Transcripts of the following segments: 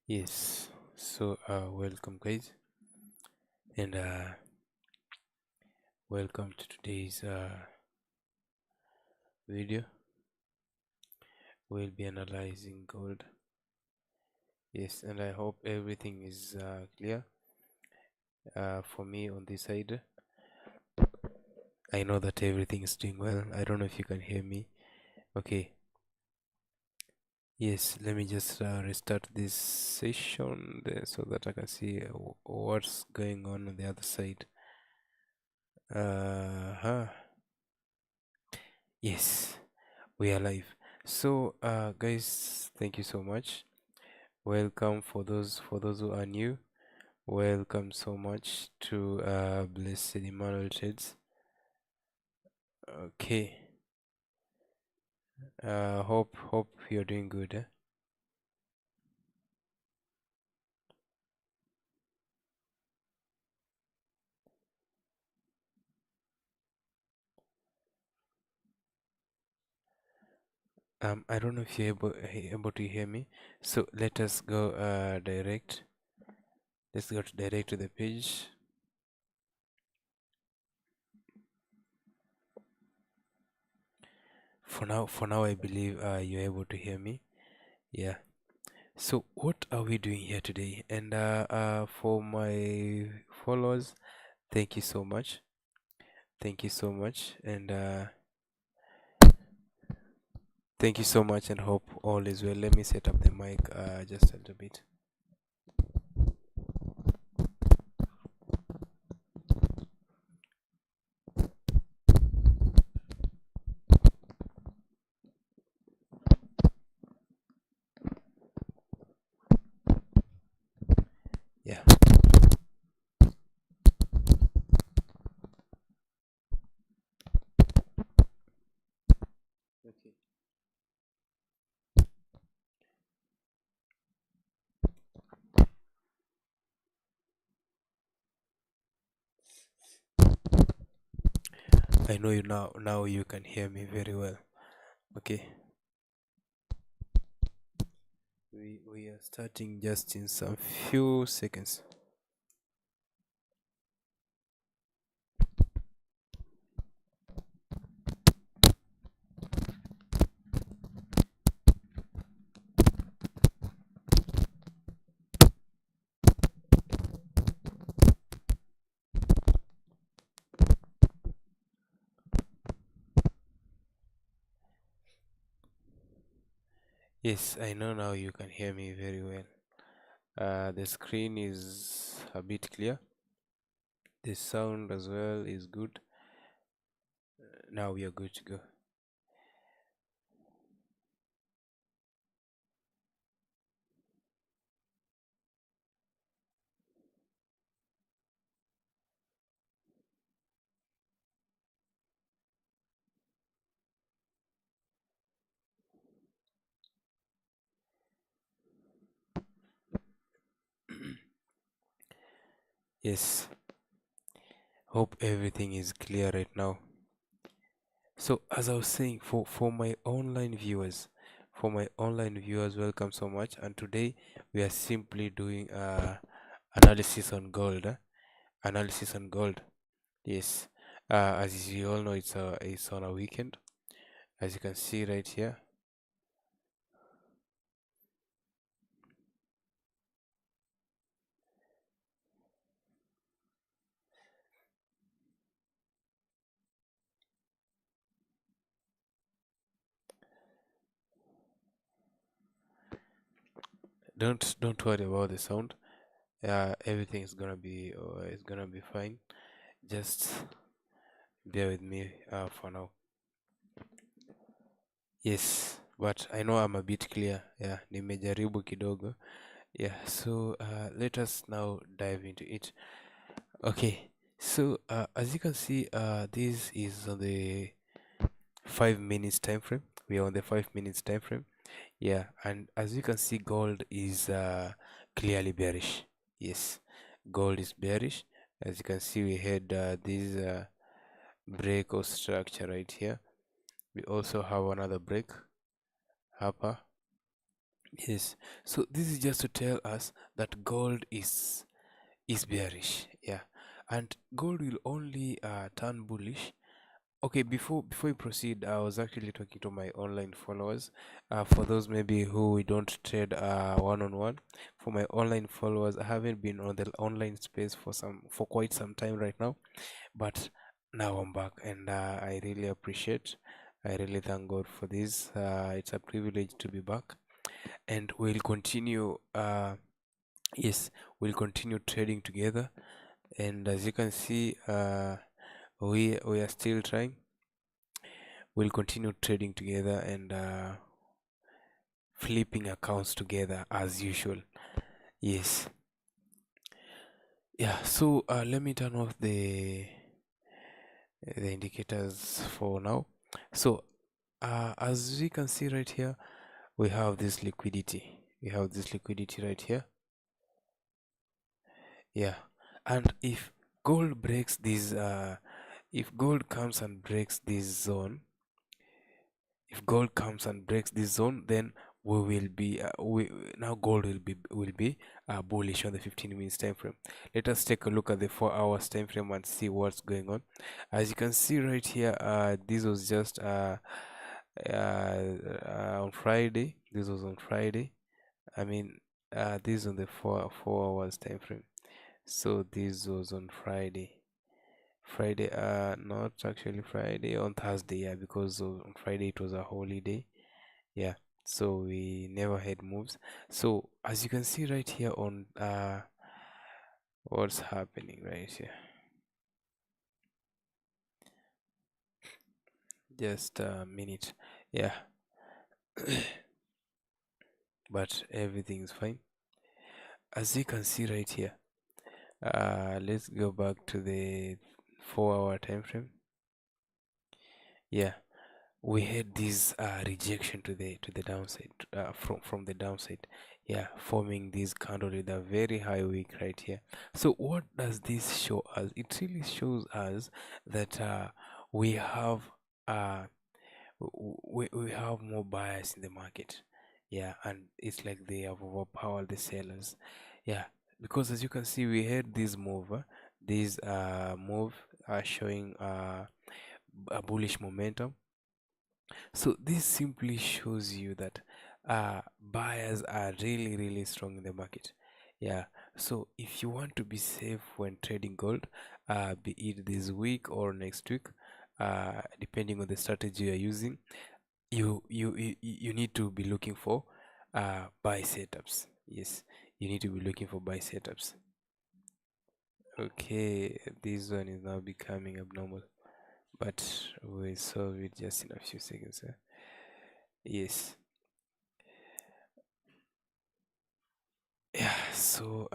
Yes, so welcome guys, and welcome to today's video. We'll be analyzing gold. Yes, and I hope everything is clear for me on this side. I know that everything is doing well. I don't know if you can hear me. Okay, yes, let me just restart this session there so that I can see what's going on the other side. Uh-huh. Yes, we are live. So guys, thank you so much. Welcome for those who are new. Welcome so much to Blessed Emmanuel Trades. Okay. Hope you're doing good. I don't know if you're able to hear me. So let us go direct. Let's go direct to the page. For now, I believe you're able to hear me. Yeah. So what are we doing here today? And for my followers, thank you so much. Thank you so much. And thank you so much and hope all is well. Let me set up the mic just a little bit. Yeah. Okay. I know you now. Now you can hear me very well. Okay. We are starting just in some few seconds. Yes, I know now you can hear me very well. The screen is a bit clear. The sound as well is good. Now we are good to go. Yes, hope everything is clear right now. So as I was saying, for my online viewers, welcome so much. And today we are simply doing analysis on gold. Analysis on gold. Yes. As you all know, it's on a weekend, as you can see right here. Don't worry about the sound. Everything is gonna be fine. Just bear with me for now. Yes, but I know I'm a bit clear. Yeah, nimejaribu kidogo. Yeah, so let us now dive into it. Okay, so as you can see, this is on the 5 minutes time frame. We are on the 5 minutes time frame. Yeah, and as you can see, gold is clearly bearish. Yes, gold is bearish. As you can see, we had this break or structure right here. We also have another break, upper. Yes. So this is just to tell us that gold is bearish. Yeah. And gold will only turn bullish. Okay, before we proceed, I was actually talking to my online followers. For those maybe who we don't trade one-on-one, for my online followers, I haven't been on the online space for quite some time right now, but now I'm back, and I really appreciate. I really thank God for this. It's a privilege to be back, and we'll continue. Yes, we'll continue trading together, and as you can see, we are still trying. We'll continue trading together and flipping accounts together as usual. Yes. Yeah. So let me turn off the indicators for now. So as we can see right here, we have this liquidity. We have this liquidity right here. Yeah. And if gold comes and breaks this zone, if gold comes and breaks this zone, then we will be now gold will be bullish on the 15 minutes time frame. Let us take a look at the 4 hours time frame and see what's going on. As you can see right here, this was just on Friday. This was on Friday. I mean, this is on the four hours time frame. So this was on Friday, not actually Friday, on Thursday, yeah, because on Friday it was a holiday, yeah. So we never had moves. So as you can see right here on what's happening right here, just a minute, yeah. But everything's fine. As you can see right here, let's go back to the 4 hour time frame. Yeah, we had this rejection to the downside, from the downside, yeah, forming this candle with a very high wick right here. So what does this show us? It really shows us that we have uh we have more buyers in the market, yeah, and it's like they have overpowered the sellers, yeah, because as you can see, we had this move showing a bullish momentum. So this simply shows you that buyers are really, really strong in the market. Yeah. So if you want to be safe when trading gold, be it this week or next week, depending on the strategy you're using, you need to be looking for buy setups. Yes, you need to be looking for buy setups. Okay, this one is now becoming abnormal, but we'll solve it just in a few seconds. Yes. Yeah, so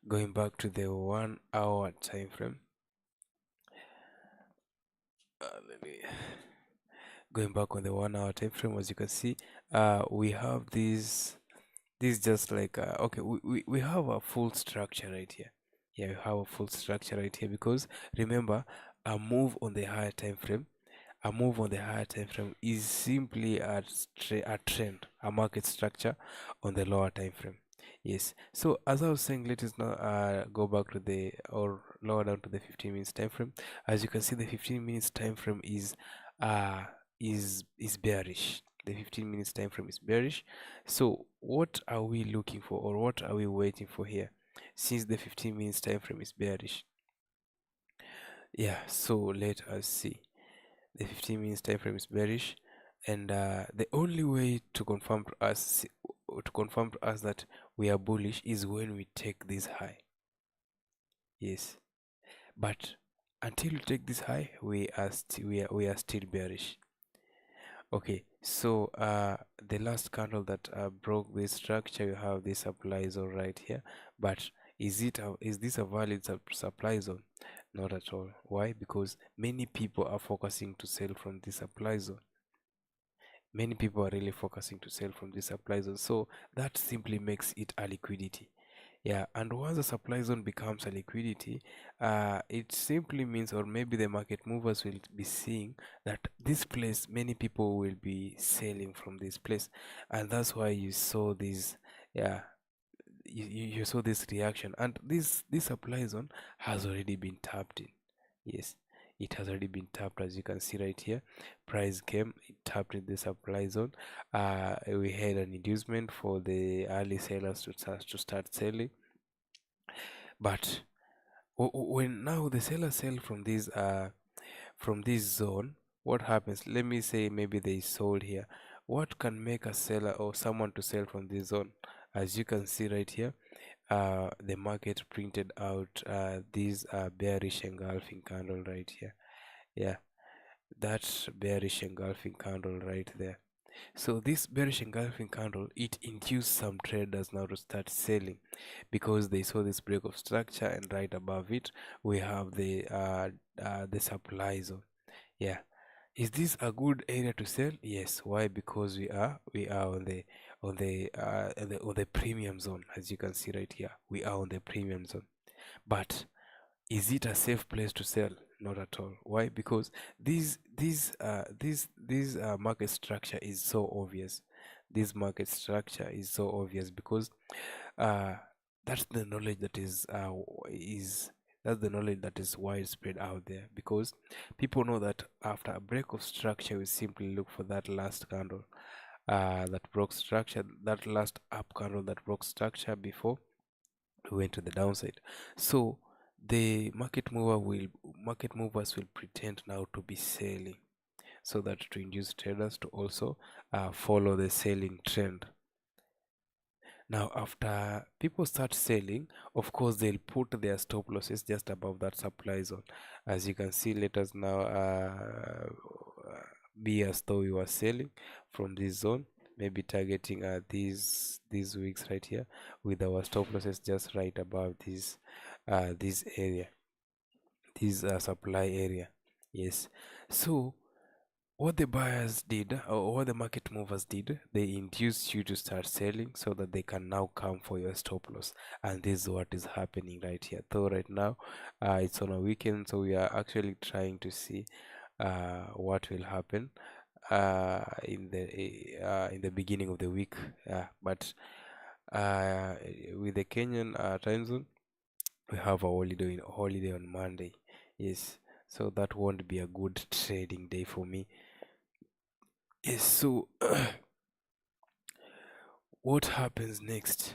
going back to the 1 hour time frame, let me going back on the 1 hour time frame. As you can see, we have this just like okay, we have a full structure right here. Yeah, we have a full structure right here, because remember, a move on the higher time frame, a move on the higher time frame is simply a trend, a market structure on the lower time frame. Yes. So as I was saying, let us now go back to the or lower down to the 15 minutes time frame. As you can see, the 15 minutes time frame uh is bearish. The 15 minutes time frame is bearish. So what are we looking for, or what are we waiting for here? Since the 15 minutes time frame is bearish. Yeah, so let us see. The 15 minutes time frame is bearish, and the only way to confirm to us that we are bullish is when we take this high. Yes, but until we take this high, we are still bearish. Okay, so the last candle that broke this structure, you have this supply zone right here, but is this a valid supply zone? Not at all. Why? Because many people are focusing to sell from this supply zone. Many people are really focusing to sell from this supply zone, so that simply makes it a liquidity. Yeah, and once the supply zone becomes a liquidity, it simply means, or maybe the market movers will be seeing that this place, many people will be selling from this place, and that's why you saw this, yeah, you saw this reaction, and this supply zone has already been tapped in. Yes, it has already been tapped, as you can see right here. Price came, it tapped in the supply zone. We had an inducement for the early sellers to start selling, but when now the sellers sell from this zone, what happens? Let me say maybe they sold here. What can make a seller or someone to sell from this zone? As you can see right here, the market printed out this bearish engulfing candle right here. Yeah, that bearish engulfing candle right there. So this bearish engulfing candle, it induced some traders now to start selling because they saw this break of structure, and right above it we have the supply zone. Yeah, is this a good area to sell? Yes. Why? Because we are on the premium zone. As you can see right here, we are on the premium zone. But is it a safe place to sell? Not at all. Why? Because this market structure is so obvious. This market structure is so obvious because uh, that's the knowledge that is that's the knowledge that is widespread out there, because people know that after a break of structure we simply look for that last candle that broke structure, that last up candle that broke structure before we went to the downside. So the market movers will pretend now to be selling, so that to induce traders to also follow the selling trend. Now, after people start selling, of course, they'll put their stop losses just above that supply zone. As you can see, let us now be as though we were selling from this zone, maybe targeting these weeks right here, with our stop losses just right above this area, this supply area. Yes. So what the buyers did, or what the market movers did, they induced you to start selling so that they can now come for your stop loss. And this is what is happening right here. Though right now it's on a weekend, so we are actually trying to see what will happen in the beginning of the week. But uh, with the Kenyan time zone, we have a holiday on Monday. Yes, so that won't be a good trading day for me. Yes, so what happens next?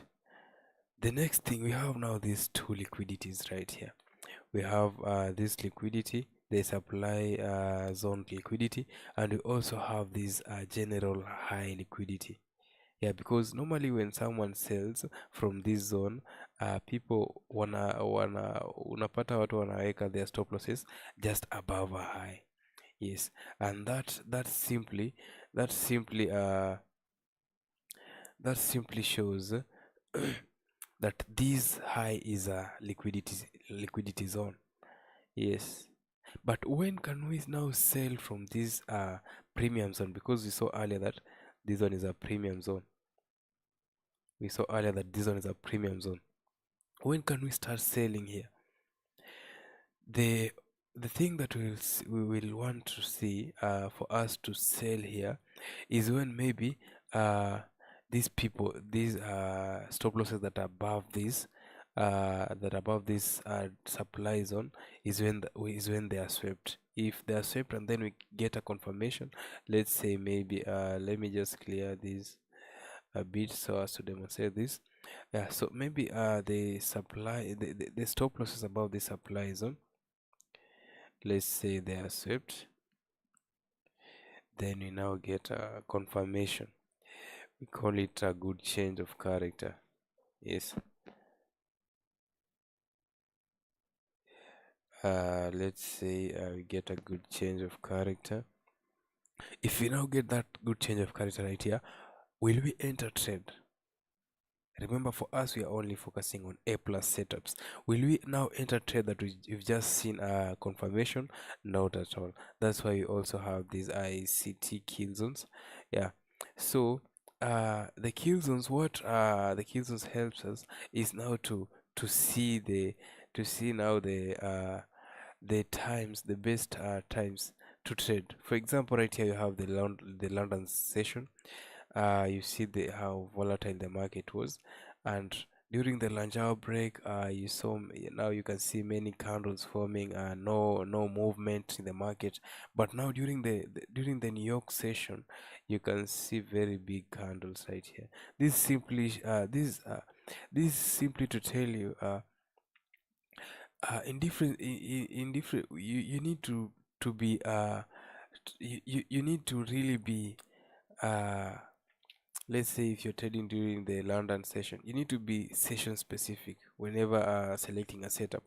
The next thing, we have now these two liquidities right here. We have this liquidity, the supply zone liquidity, and we also have this general high liquidity. Yeah, because normally when someone sells from this zone, people unapata watu wanaweka their stop losses just above a high. Yes, and that simply shows that this high is a liquidity zone. Yes, but when can we now sell from this premium zone? Because we saw earlier that this one is a premium zone. We saw earlier that this one is a premium zone. When can we start selling here? The thing that we will want to see for us to sell here is when maybe these stop losses that are above this supply zone is when they are swept. If they are swept and then we get a confirmation, let's say maybe let me just clear this a bit so as to demonstrate this. Yeah, so maybe the stop losses above the supply zone, let's say they are swept, then we now get a confirmation. We call it a good change of character. Yes. Let's say we get a good change of character. If we now get that good change of character right here, will we enter trade? Remember, for us, we are only focusing on A plus setups. Will we now enter trade that we've just seen a confirmation? Not at all. That's why we also have these ICT kill zones. Yeah. So the kill zones, what the kill zones helps us is now to see now the times, the best times to trade. For example, right here you have the London session. You see how volatile the market was, and during the lunch hour break, you saw now you can see many candles forming, no movement in the market. But now during the New York session, you can see very big candles right here. This is simply to tell you, in different, you need to be you need to really be uh let's say if you're trading during the London session, you need to be session specific whenever selecting a setup.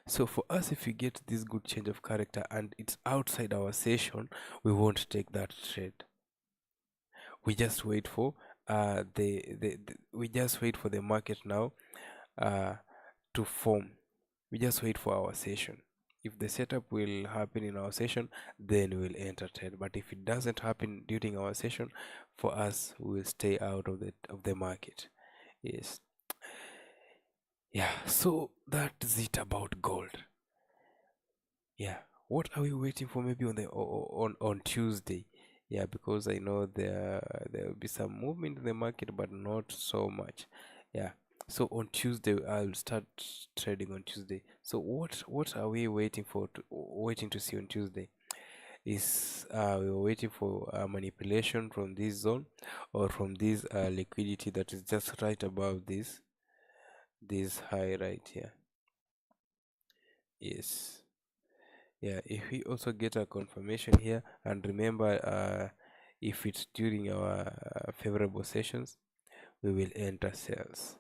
So for us, if we get this good change of character and it's outside our session, we won't take that trade. We just wait for we just wait for the market now uh to form. We just wait for our session. If the setup will happen in our session, then we'll enter trade. But if it doesn't happen during our session, for us, we will stay out of the market. Yes. Yeah. So that's it about gold. Yeah. What are we waiting for? Maybe on Tuesday. Yeah, because I know there will be some movement in the market, but not so much. Yeah. So on Tuesday, I'll start trading on Tuesday. So what are we waiting to see on Tuesday? Is we were waiting for manipulation from this zone or from this liquidity that is just right above this high right here. Yes. Yeah, if we also get a confirmation here, and remember, if it's during our favorable sessions, we will enter sales.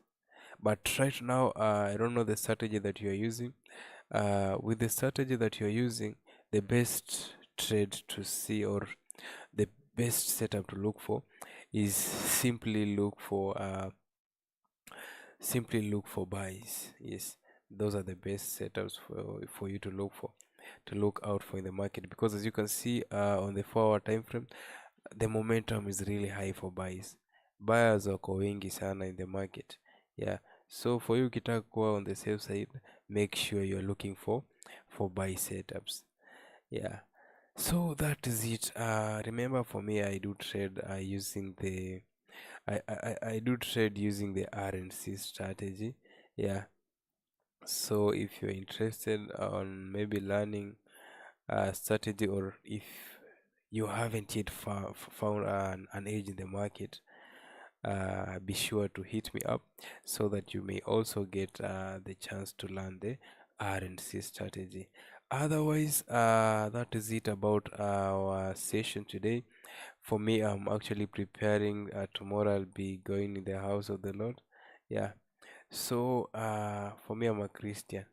But right now, I don't know the strategy that you are using. With the strategy that you are using, the best trade to see, or the best setup to look for, is simply look for buys. Yes, those are the best setups for you to look out for in the market, because as you can see on the 4-hour time frame, the momentum is really high for buys. Buyers wako wengi sana in the market. Yeah, so for you ukitaka kuwa on the safe side, make sure you're looking for buy setups. Yeah, so that is it. Remember, for me, I do trade using the I do trade using the RNC strategy. Yeah, so if you're interested on maybe learning a strategy, or if you haven't yet found an edge in the market, be sure to hit me up so that you may also get the chance to learn the RNC strategy. Otherwise, that is it about our session today. For me, I'm actually preparing. Tomorrow I'll be going in the house of the Lord. Yeah. So, for me, I'm a Christian.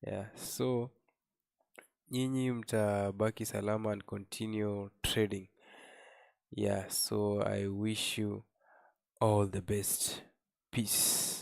Yeah. So, nyinyi mtabaki salama and continue trading. Yeah. So, I wish you all the best. Peace.